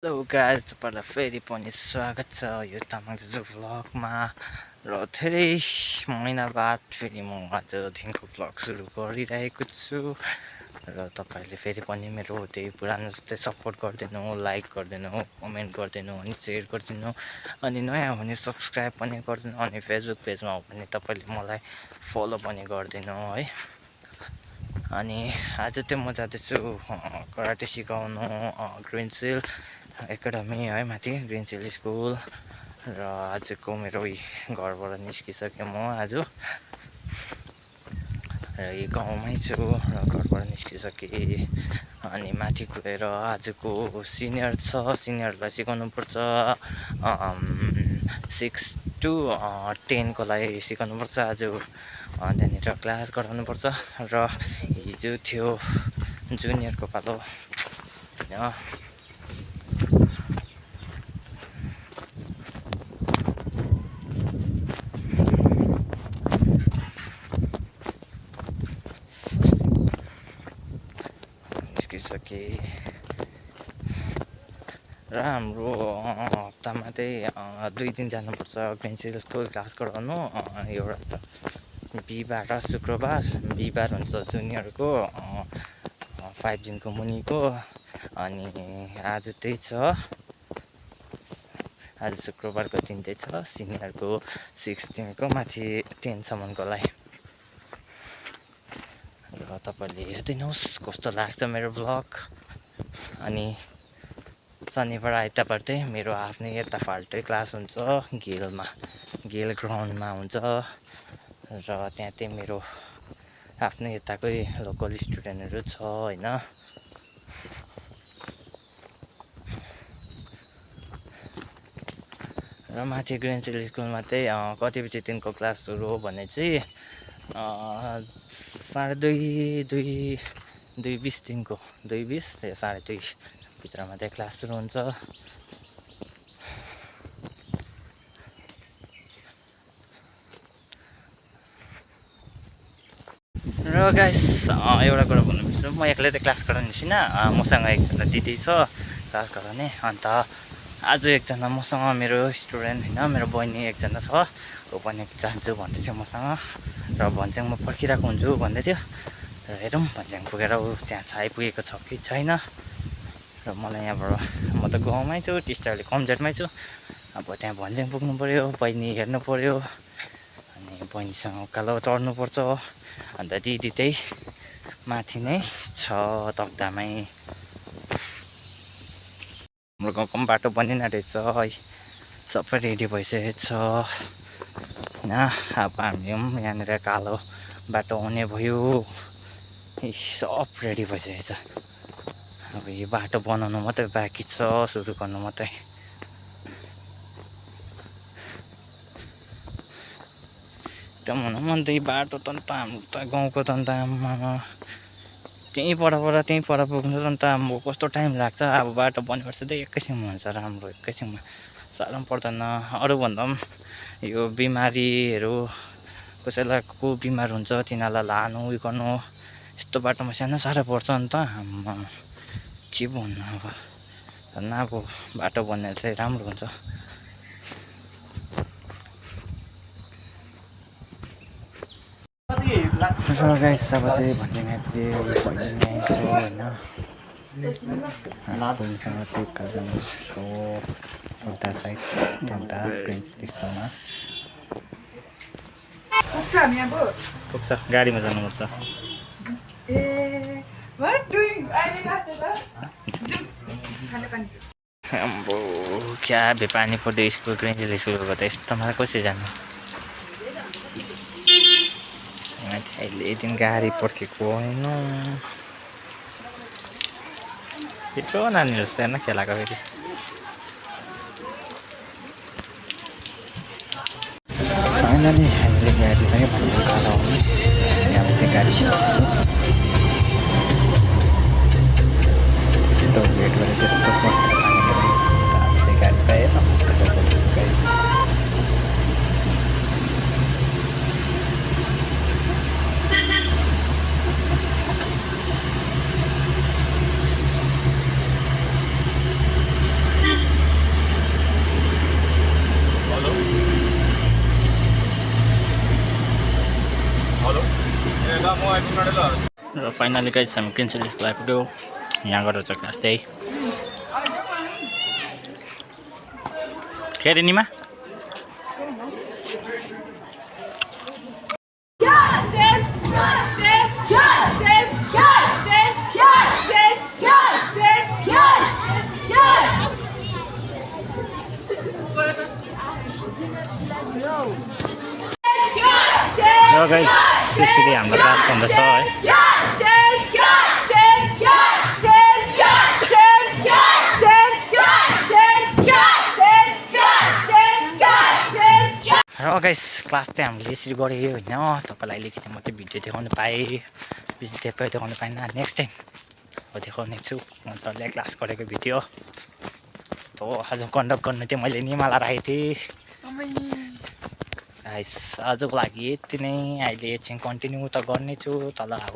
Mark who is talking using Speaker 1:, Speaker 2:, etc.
Speaker 1: Hello guys, तपाईँलाई फेरि पनि स्वागत छ यो तामाङ जुजु भ्लगमा। र धेरै महिना बाद फेरि म आजदेखिको भ्लग सुरु गरिरहेको छु। र तपाईँले फेरि पनि मेरो त्यही पुरानो जस्तै सपोर्ट गरिदिनु, लाइक गरिदिनु, कमेन्ट गरिदिनु अनि सेयर गरिदिनु, अनि नयाँ हो भने सब्सक्राइब पनि गरिदिनु, अनि फेसबुक पेजमा हो भने तपाईँले मलाई फलो पनि गरिदिनु है। अनि आज चाहिँ म जाँदैछु कराटे सिकाउनु ग्रिन सिल एकाडेमी है, माथि ग्रिन सिल स्कुल। र आजको मेरो घरबाट निस्किसकेँ म आज, र यही गाउँमै छु र घरबाट निस्किसकेँ। अनि माथि गएर आजको सिनियर छ, सिनियरलाई सिकाउनु पर्छ 6 to 10 को लागि सिकाउनु पर्छ आज। त्यहाँनिर क्लास गराउनु पर्छ। र हिजो थियो जुनियरको पालो होइन। निस्किसकेँ र हाम्रो हप्तामा चाहिँ 2 दिन जानुपर्छ ग्रिन सिलको क्लास गराउनु। एउटा बिहिबार र शुक्रबार। बिहिबार हुन्छ जुनियरको 5 दिनको मुनिको, अनि आज त्यही छ, आज शुक्रबारको दिन चाहिँ छ सिनियरको 6 दिनको माथि 10सम्मको लागि। र तपाईँले हेरिदिनुहोस् कस्तो लाग्छ मेरो भ्लग। अनि शनिबार आइतबार चाहिँ मेरो आफ्नै यता फाल्टै क्लास हुन्छ गेल ग्राउन्डमा हुन्छ। र त्यहाँ चाहिँ मेरो आफ्नै यताकै लोकल स्टुडेन्टहरू छ होइन। र माथि ग्रिन सिल स्कुलमा चाहिँ कति बजीदेखिको क्लास सुरु हो भने चाहिँ 2:30 2:20 या 2:30 भित्रमा चाहिँ क्लास सुरु हुन्छ। र गाइस, एउटा कुरा भन्नु बिर्सेँ, म एक्लै त क्लास गराउने छुइनँ, मसँग एकजना दिदी छ क्लास गराउने। अन्त आज एकजना मसँग मेरो स्टुडेन्ट होइन, मेरो बहिनी एकजना छ, ऊ पनि जान्छु भन्दै थियो मसँग। र भन्ज्याङ म पर्खिरहेको हुन्छु भन्दै थियो। र हेरौँ भन्ज्याङ पुगेर ऊ त्यहाँ आइपुगेको छ कि छैन। र मलाई यहाँबाट, म त गाउँमै छु, टिस्टा अलिक कमजोरमै छु। अब त्यहाँ भन्ज्याङ पुग्नु पऱ्यो, बहिनी हेर्नु पऱ्यो, अनि बहिनीसँग उकालो चढ्नुपर्छ। अन्त दिदी चाहिँ माथि नै छ तकदामै। हाम्रो गाउँको पनि बाटो बनिन रहेछ है, सबै रेडी भइसकेको छ होइन। अब हामी पनि यहाँनिर कालो बाटो आउने भयो, सब रेडी भइसकेको छ। अब यो बाटो बनाउनु मात्रै बाँकी छ, सुरु गर्नु मात्रै। एकदम हुनु मन त यो बाटो त अन्त हाम्रो त गाउँको त अन्त त्यहीँ पर पुग्नु त अन्त अब कस्तो टाइम लाग्छ। अब बाटो बनेपछि चाहिँ एकैछिनमा हुन्छ राम्रो, एकैछिनमा, साह्रो पनि पर्दैन। अरूभन्दा पनि यो बिमारीहरू, कसैलाई को बिमार हुन्छ तिनीहरूलाई लानु उयो गर्नु, यस्तो बाटोमा साह्रो पर्छ नि त। के भन्नु अब, झन् अब बाटो बनेर चाहिँ राम्रो हुन्छ। र गाइस, अब चाहिँ भन्ज्याङ आइपुगेँ, भैलेनी आइन्छ होइन। बहिनीसँग त्यो उकालो जानुपर्छ उता साइड, त्यहाँनिर ग्रिन सिल स्कुलमा पुग्छ। हामी अब पुग्छ, गाडीमा जानुपर्छ। अम्बो क्या भए पानी पर्दै स्कुल, ग्रिन सिल स्कुलको त यस्तोमा कसरी जानु। अहिले दिन गाडी पर्खेको होइन, यत्रो नानीहरू जस्तो हेर्न खेलाएको फेरि। फाइनली हामीले गाडी पायो भन्ने उकालो आउने, यहाँ चाहिँ गाडी पुग्छ। त्यस्तो वेट गरेर त्यस्तो पर्खेर पानी गरेर अब चाहिँ गाडी पाएर र फाइनली गाइस हामी क्रिन्चेल स्कुल आइपुग्यो यहाँ गरेर चाहिँ क्लास त्यही के अरे निमा र गाइस यसरी हाम्रो क्लास हुँदैछ है र गाइस क्लास चाहिँ हामीले यसरी गरेँ होइन तपाईँलाई अलिकति मात्रै भिडियो देखाउनु पाएँ बेसी देखाउनु पाएन नेक्स्ट टाइम अब देखाउने छु मजाले क्लास गरेको भिडियो त आज कन्डक्ट गर्नु चाहिँ मैले निमाला राखेको थिएँ गाइस आजको लागि यति नै अहिले एकछिन कन्टिन्यू त गर्नेछु तर अब